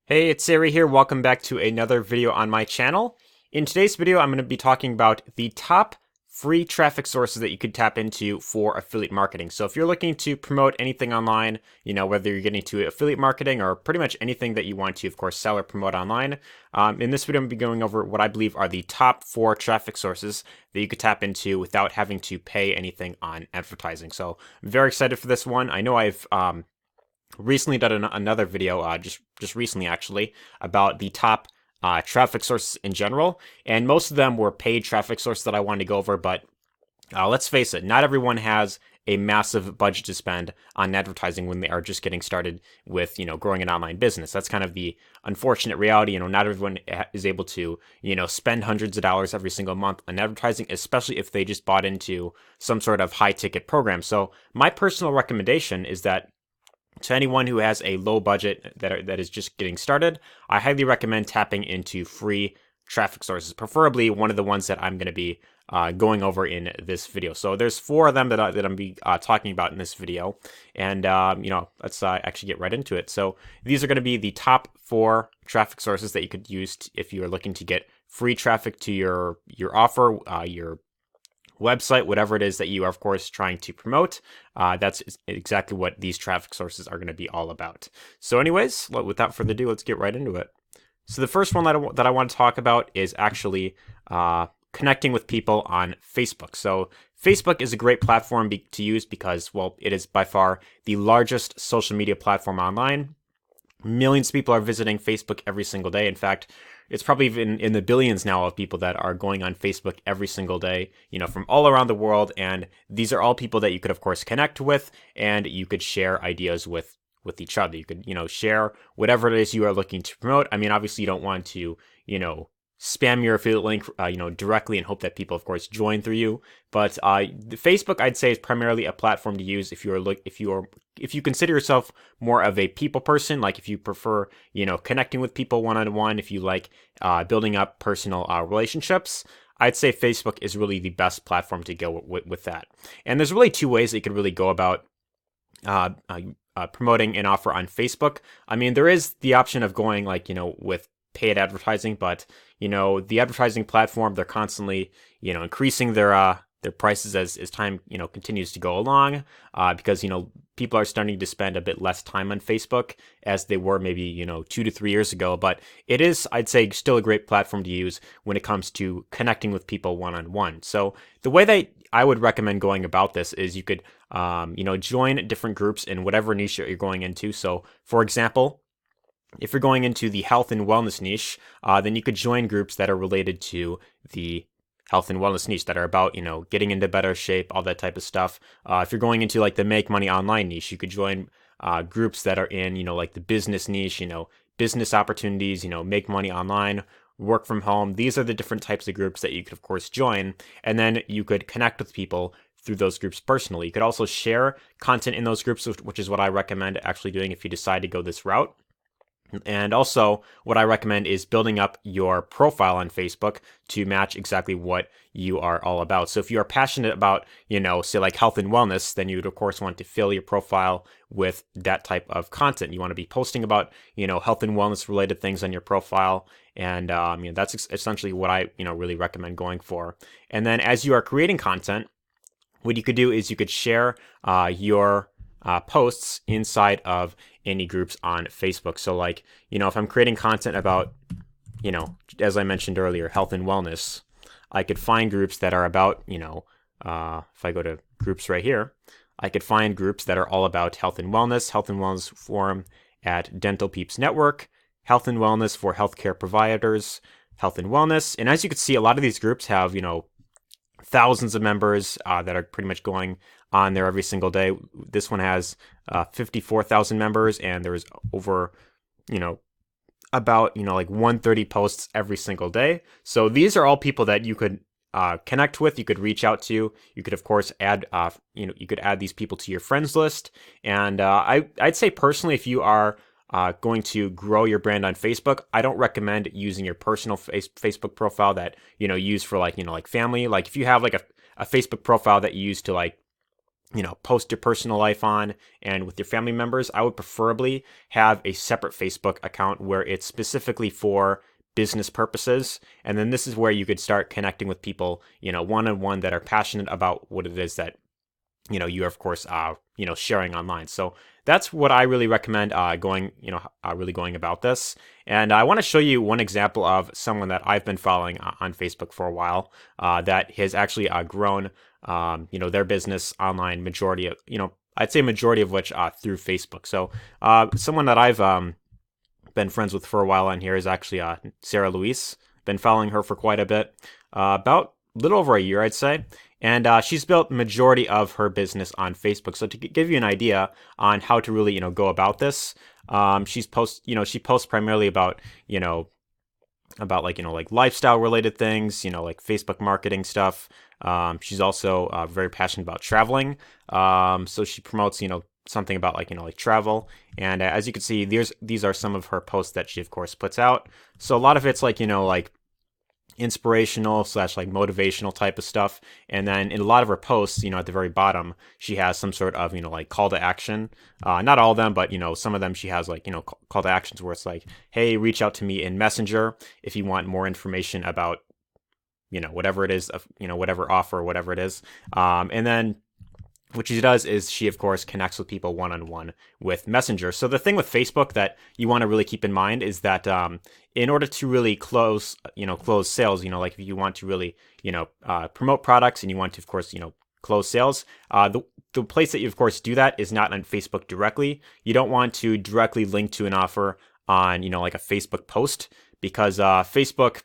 Hey, it's Arie here. Welcome back to another video on my channel. In today's video, I'm going to be talking about the top free traffic sources that you could tap into for affiliate marketing. So if you're looking to promote anything online, whether you're getting to affiliate marketing or pretty much anything that you want to, of course, sell or promote online, in this video, I'm going to be going over what I believe are the top 4 traffic sources that you could tap into without having to pay anything on advertising. So I'm very excited for this one. I know I've recently done another video, just recently actually, about the top traffic sources in general, and most of them were paid traffic sources that I wanted to go over. But let's face it, not everyone has a massive budget to spend on advertising when they are just getting started with growing an online business. That's kind of the unfortunate reality. Not everyone is able to spend hundreds of dollars every single month on advertising, especially if they just bought into some sort of high ticket program. So my personal recommendation is that to anyone who has a low budget that is just getting started, I highly recommend tapping into free traffic sources, preferably one of the ones that I'm going to be going over in this video. So there's 4 of them that I'm going to be talking about in this video, and let's actually get right into it. So these are going to be the top 4 traffic sources that you could use if you are looking to get free traffic to your offer, your website, whatever it is that you are, of course, trying to promote. That's exactly what these traffic sources are going to be all about. So anyways, without further ado, let's get right into it. So the first one that I want to talk about is actually connecting with people on Facebook. So Facebook is a great platform to use because, well, it is by far the largest social media platform online. Millions of people are visiting Facebook every single day. In fact, it's probably even in the billions now of people that are going on Facebook every single day, from all around the world. And these are all people that you could, of course, connect with, and you could share ideas with each other. You could, share whatever it is you are looking to promote. I mean, obviously, you don't want to, spam your affiliate link, directly and hope that people, of course, join through you. But Facebook, I'd say, is primarily a platform to use if you consider yourself more of a people person, like if you prefer, connecting with people one-on-one, if you like building up personal relationships. I'd say Facebook is really the best platform to go with that. And there's really 2 ways that you could really go about promoting an offer on Facebook. I mean, there is the option of going with paid advertising, but the advertising platform, they're constantly increasing their prices as time continues to go along, because people are starting to spend a bit less time on Facebook as they were maybe 2 to 3 years ago. But it is, I'd say, still a great platform to use when it comes to connecting with people one-on-one. So the way that I would recommend going about this is you could join different groups in whatever niche that you're going into. So for example, if you're going into the health and wellness niche, then you could join groups that are related to the health and wellness niche, that are about, getting into better shape, all that type of stuff. If you're going into like the make money online niche, you could join groups that are in, like the business niche, business opportunities, make money online, work from home. These are the different types of groups that you could, of course, join. And then you could connect with people through those groups personally. You could also share content in those groups, which is what I recommend actually doing if you decide to go this route. And also, what I recommend is building up your profile on Facebook to match exactly what you are all about. So if you are passionate about, say like health and wellness, then you would, of course, want to fill your profile with that type of content. You want to be posting about, health and wellness related things on your profile. And that's essentially what I, really recommend going for. And then as you are creating content, what you could do is you could share your posts inside of any groups on Facebook. So like, if I'm creating content about, as I mentioned earlier, health and wellness, I could find groups that are about, if I go to groups right here, I could find groups that are all about health and wellness forum at Dental Peeps Network, health and wellness for healthcare providers, health and wellness. And as you can see, a lot of these groups have, thousands of members that are pretty much going on there every single day. This one has 54,000 members, and there's over, about, like 130 posts every single day. So these are all people that you could connect with, you could reach out to. You could, of course, add, you could add these people to your friends list. And I'd say personally, if you are going to grow your brand on Facebook, I don't recommend using your personal Facebook profile that, use for like family. Like if you have like a Facebook profile that you use to like post your personal life on and with your family members, I would preferably have a separate Facebook account where it's specifically for business purposes. And then this is where you could start connecting with people, one-on-one that are passionate about what it is that you're of course, sharing online. So that's what I really recommend really going about this. And I want to show you one example of someone that I've been following on Facebook for a while that has actually grown, their business online majority of, I'd say majority of which through Facebook. So someone that I've been friends with for a while on here is actually Sarah Louise. Been following her for quite a bit, about a little over a year, I'd say. And she's built majority of her business on Facebook. So to give you an idea on how to really, go about this, she posts primarily about, like lifestyle related things, like Facebook marketing stuff. She's also very passionate about traveling. So she promotes, something about like travel. And as you can see, these are some of her posts that she of course puts out. So a lot of it's like, like inspirational / like motivational type of stuff. And then in a lot of her posts, at the very bottom, she has some sort of, like call to action. Not all of them, but, some of them she has like, call to actions where it's like, hey, reach out to me in Messenger if you want more information about, whatever it is, whatever offer, whatever it is. And then what she does is she, of course, connects with people one-on-one with Messenger. So the thing with Facebook that you want to really keep in mind is that in order to really close sales, like if you want to really, promote products and you want to, of course, close sales, the place that you, of course, do that is not on Facebook directly. You don't want to directly link to an offer on, like a Facebook post because Facebook,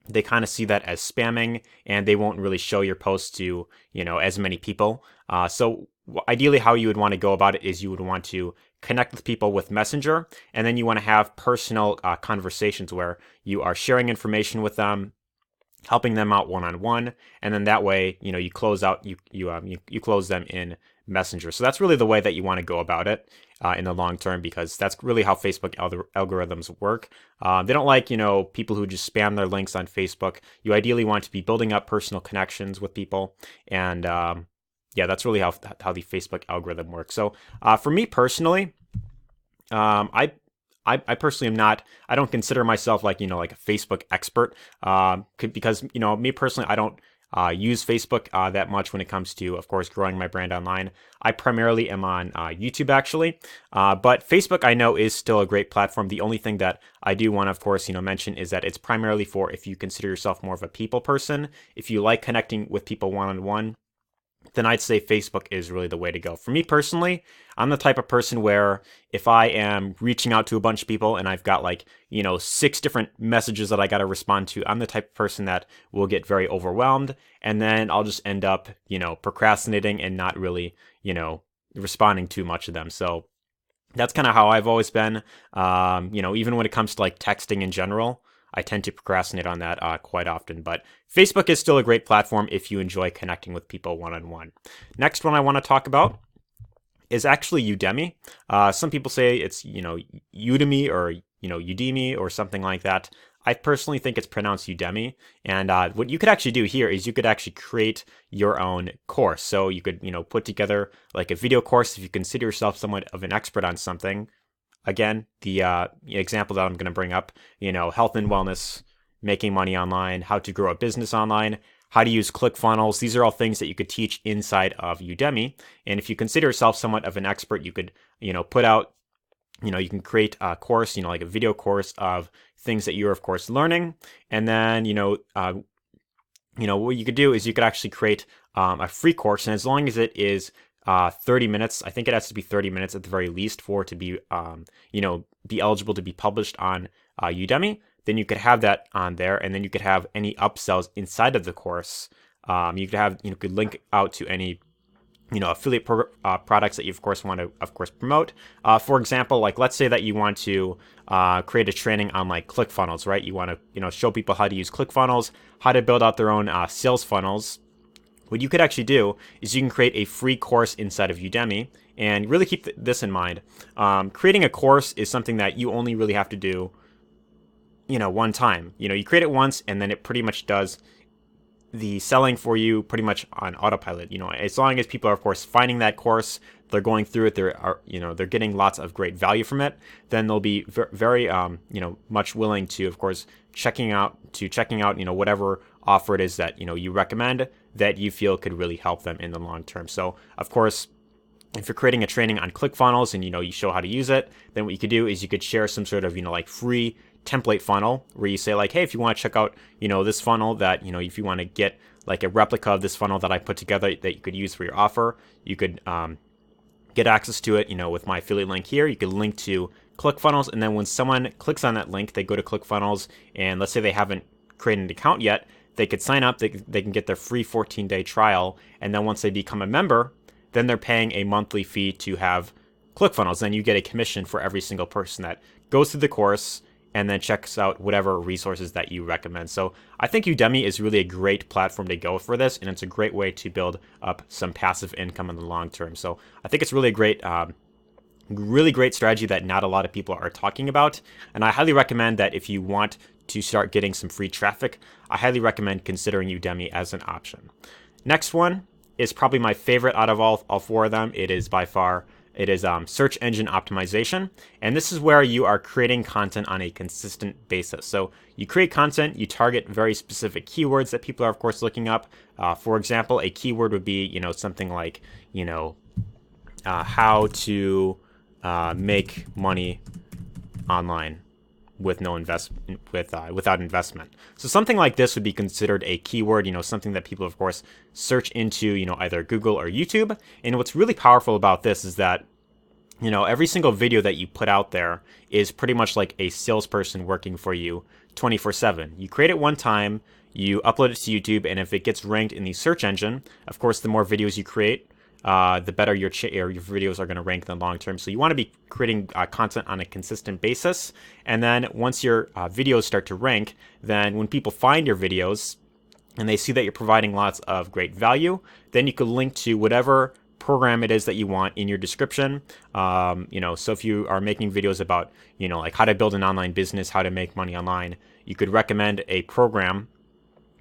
they kind of see that as spamming and they won't really show your post to, as many people. So ideally how you would want to go about it is you would want to connect with people with Messenger, and then you want to have personal conversations where you are sharing information with them, helping them out one-on-one, and then that way, you close out, you close them in Messenger. So that's really the way that you want to go about it in the long term, because that's really how Facebook algorithms work. They don't like, people who just spam their links on Facebook. You ideally want to be building up personal connections with people. And yeah, that's really how the Facebook algorithm works. So for me personally, I personally am not, I don't consider myself like, like a Facebook expert because, me personally, I don't use Facebook that much when it comes to, of course, growing my brand online. I primarily am on YouTube, actually. But Facebook, I know, is still a great platform. The only thing that I do want to, of course, mention is that it's primarily for if you consider yourself more of a people person, if you like connecting with people one-on-one, then I'd say Facebook is really the way to go. For me personally, I'm the type of person where if I am reaching out to a bunch of people and I've got like, 6 different messages that I got to respond to, I'm the type of person that will get very overwhelmed, and then I'll just end up, procrastinating and not really, responding too much to them. So that's kind of how I've always been. Even when it comes to like texting in general, I tend to procrastinate on that quite often, but Facebook is still a great platform if you enjoy connecting with people one-on-one. Next one I want to talk about is actually Udemy. Some people say it's, Udemy or, Udemy or something like that. I personally think it's pronounced Udemy. And what you could actually do here is you could actually create your own course. So you could, put together like a video course if you consider yourself somewhat of an expert on something. Again, the example that I'm going to bring up, health and wellness, making money online, how to grow a business online, how to use ClickFunnels. These are all things that you could teach inside of Udemy. And if you consider yourself somewhat of an expert, you could, put out, you can create a course, like a video course of things that you're, of course, learning. And then, what you could do is you could actually create a free course. And as long as it is 30 minutes. I think it has to be 30 minutes at the very least for it to be, be eligible to be published on Udemy. Then you could have that on there, and then you could have any upsells inside of the course. You could link out to any, affiliate products that you, of course, want to, of course, promote. For example, like let's say that you want to create a training on like ClickFunnels, right? You want to, show people how to use ClickFunnels, how to build out their own sales funnels. What you could actually do is you can create a free course inside of Udemy, and really keep this in mind. Creating a course is something that you only really have to do, one time. You create it once, and then it pretty much does the selling for you pretty much on autopilot. As long as people are, of course, finding that course, they're going through it, they're getting lots of great value from it, then they'll be very, much willing to, of course, checking out, whatever offer it is that, you recommend that you feel could really help them in the long term. So, of course, if you're creating a training on ClickFunnels and, you show how to use it, then what you could do is you could share some sort of, like free template funnel where you say like, hey, if you want to check out, this funnel that, if you want to get like a replica of this funnel that I put together that you could use for your offer, you could get access to it, with my affiliate link here. You could link to ClickFunnels, and then when someone clicks on that link, they go to ClickFunnels, and let's say they haven't created an account yet, they could sign up, they can get their free 14-day trial, and then once they become a member, then they're paying a monthly fee to have ClickFunnels. Then you get a commission for every single person that goes through the course and then checks out whatever resources that you recommend. So I think Udemy is really a great platform to go for this, and it's a great way to build up some passive income in the long term. So I think it's really a really great strategy that not a lot of people are talking about. And I highly recommend that if you want to start getting some free traffic, I highly recommend considering Udemy as an option. Next one is probably my favorite out of all four of them. It is search engine optimization. And this is where you are creating content on a consistent basis. So you create content, you target very specific keywords that people are, of course, looking up. For example, a keyword would be, something like, how to make money online with without investment. So something like this would be considered a keyword, something that people, of course, search into, either Google or YouTube. And what's really powerful about this is that, every single video that you put out there is pretty much like a salesperson working for you 24/7. You create it one time, you upload it to YouTube, and if it gets ranked in the search engine, of course, the more videos you create, the better your videos are going to rank in the long term. So you want to be creating content on a consistent basis. And then once your videos start to rank, then when people find your videos and they see that you're providing lots of great value, then you could link to whatever program it is that you want in your description. So if you are making videos about, like how to build an online business, how to make money online, you could recommend a program,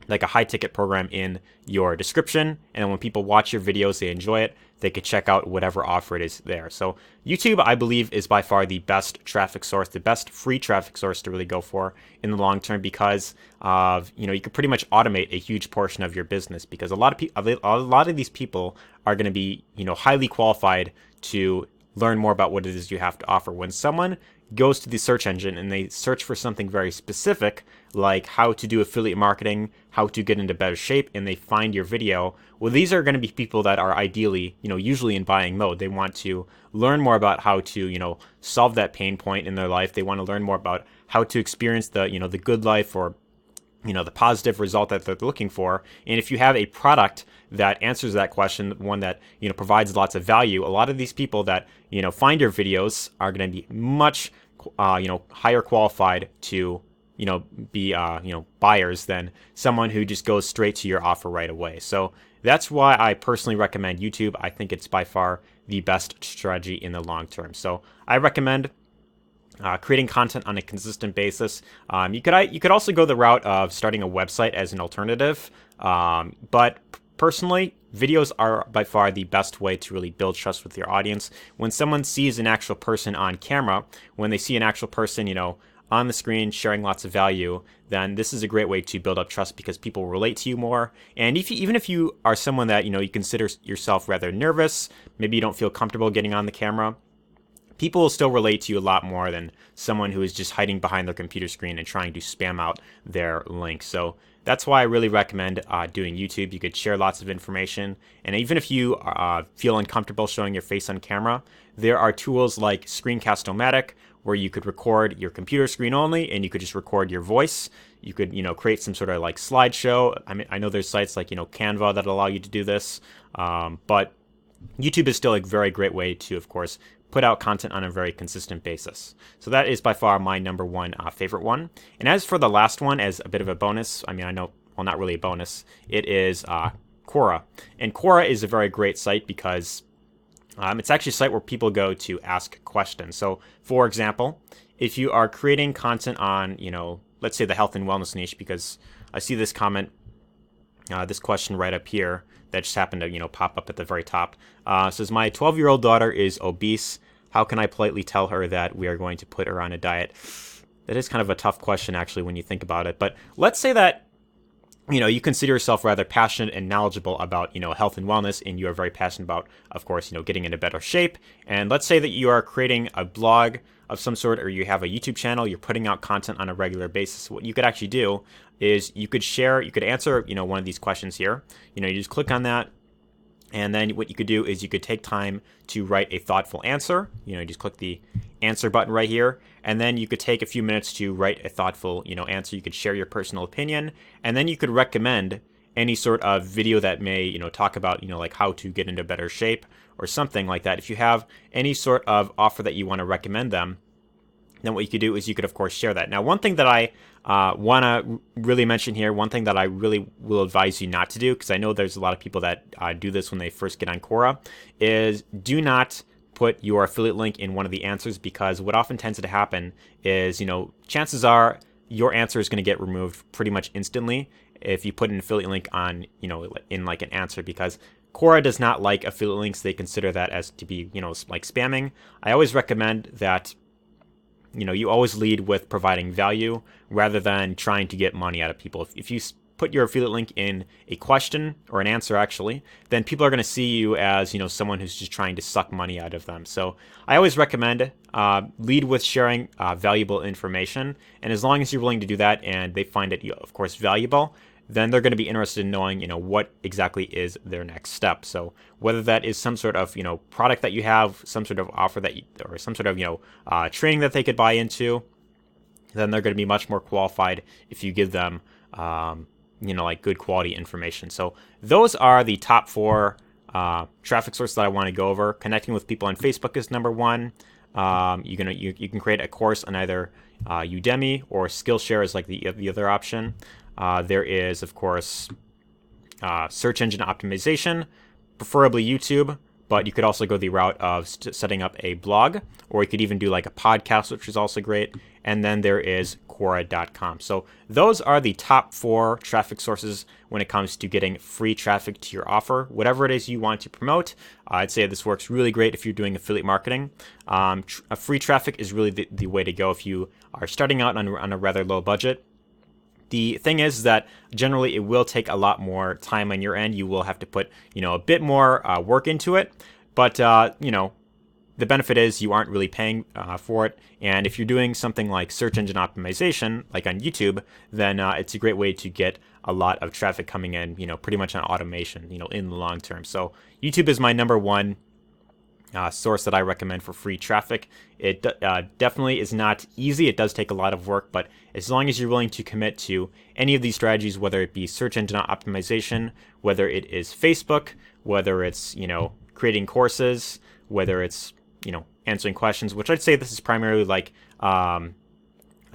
like a high ticket program, in your description. And when people watch your videos, they enjoy it, they could check out whatever offer it is there. So YouTube, I believe, is by far the best traffic source, the best free traffic source to really go for in the long term, because of, you could pretty much automate a huge portion of your business, because a lot of these people are going to be, highly qualified to learn more about what it is you have to offer. When someone goes to the search engine and they search for something very specific, like how to do affiliate marketing, how to get into better shape, and they find your video, well, these are going to be people that are ideally, usually in buying mode. They want to learn more about how to, solve that pain point in their life. They want to learn more about how to experience the, the good life, or, the positive result that they're looking for. And if you have a product that answers that question, one that, provides lots of value, a lot of these people that, find your videos are going to be much, higher qualified to, be, buyers than someone who just goes straight to your offer right away. So that's why I personally recommend YouTube. I think it's by far the best strategy in the long term. So I recommend creating content on a consistent basis. You could also go the route of starting a website as an alternative, but personally, videos are by far the best way to really build trust with your audience. When someone sees an actual person on camera, when they see an actual person, on the screen sharing lots of value, then this is a great way to build up trust, because people relate to you more. And even if you are someone that, you consider yourself rather nervous, maybe you don't feel comfortable getting on the camera, people will still relate to you a lot more than someone who is just hiding behind their computer screen and trying to spam out their link. So that's why I really recommend doing YouTube. You could share lots of information. And even if you feel uncomfortable showing your face on camera, there are tools like Screencast-O-Matic, where you could record your computer screen only, and you could just record your voice. You could, create some sort of like slideshow. I mean, I know there's sites like, Canva that allow you to do this. But YouTube is still a very great way to, of course, put out content on a very consistent basis. So that is by far my number one favorite one. And as for the last one, as a bit of a bonus, I mean, I know, well, not really a bonus, it is Quora. And Quora is a very great site because it's actually a site where people go to ask questions. So, for example, if you are creating content on, let's say the health and wellness niche, because I see this comment this question right up here that just happened to pop up at the very top. Says, my 12-year-old daughter is obese. How can I politely tell her that we are going to put her on a diet? That is kind of a tough question, actually, when you think about it. But let's say that you consider yourself rather passionate and knowledgeable about health and wellness, and you are very passionate about, of course, getting into better shape. And let's say that you are creating a blog of some sort, or you have a YouTube channel, you're putting out content on a regular basis. What you could actually do is you could answer one of these questions here. You just click on that, and then what you could do is you could take time to write a thoughtful answer. You just click the answer button right here, and then you could take a few minutes to write a thoughtful answer. You could share your personal opinion, and then you could recommend any sort of video that may talk about like how to get into better shape or something like that. If you have any sort of offer that you want to recommend them, then what you could do is you could, of course, share that. Now, one thing that I want to really mention here, one thing that I really will advise you not to do, because I know there's a lot of people that do this when they first get on Quora, is do not put your affiliate link in one of the answers, because what often tends to happen is, chances are your answer is going to get removed pretty much instantly if you put an affiliate link on, in like an answer, because Quora does not like affiliate links. They consider that as to be, like spamming. I always recommend that you always lead with providing value rather than trying to get money out of people. If you put your affiliate link in a question or an answer, actually, then people are going to see you as someone who's just trying to suck money out of them. So I always recommend lead with sharing valuable information, and as long as you're willing to do that and they find it, of course, valuable, then they're going to be interested in knowing, what exactly is their next step. So whether that is some sort of, product that you have, some sort of offer that or some sort of, training that they could buy into, then they're going to be much more qualified if you give them, like good quality information. So those are the top 4 traffic sources that I want to go over. Connecting with people on Facebook is number 1. You can create a course on either Udemy or Skillshare is like the other option. There is, of course, search engine optimization, preferably YouTube, but you could also go the route of setting up a blog, or you could even do like a podcast, which is also great. And then there is Quora.com. So those are the top 4 traffic sources when it comes to getting free traffic to your offer, whatever it is you want to promote. I'd say this works really great if you're doing affiliate marketing. Free traffic is really the way to go if you are starting out on a rather low budget. The thing is that generally it will take a lot more time on your end. You will have to put, a bit more work into it. But, the benefit is you aren't really paying for it. And if you're doing something like search engine optimization, like on YouTube, then it's a great way to get a lot of traffic coming in, pretty much on automation, in the long term. So YouTube is my number 1 source that I recommend for free traffic. It definitely is not easy. It does take a lot of work, but as long as you're willing to commit to any of these strategies, whether it be search engine optimization, whether it is Facebook, whether it's, creating courses, whether it's, answering questions, which I'd say this is primarily like, I'd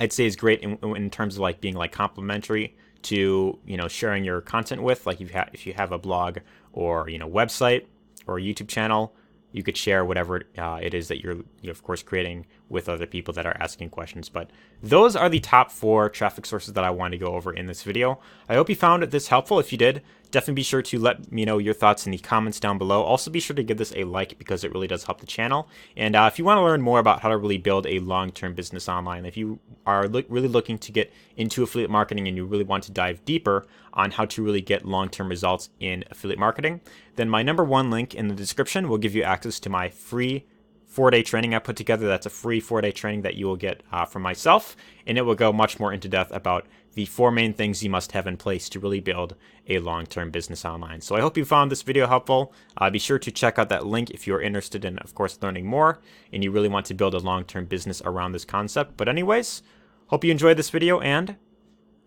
say is great in terms of like being like complementary to, sharing your content with, like if you have a blog or, website or a YouTube channel, you could share whatever it is that you're of course creating with other people that are asking questions. But those are the top 4 traffic sources that I wanted to go over in this video. I hope you found this helpful. If you did, definitely be sure to let me know your thoughts in the comments down below. Also be sure to give this a like, because it really does help the channel. And if you want to learn more about how to really build a long-term business online, if you are really looking to get into affiliate marketing and you really want to dive deeper on how to really get long-term results in affiliate marketing, then my number 1 link in the description will give you access to my free 4-day training I put together. That's a free 4-day training that you will get from myself, and it will go much more into depth about the 4 main things you must have in place to really build a long-term business online. So I hope you found this video helpful. Be sure to check out that link if you're interested in, of course, learning more and you really want to build a long-term business around this concept. But anyways, hope you enjoyed this video and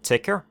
take care.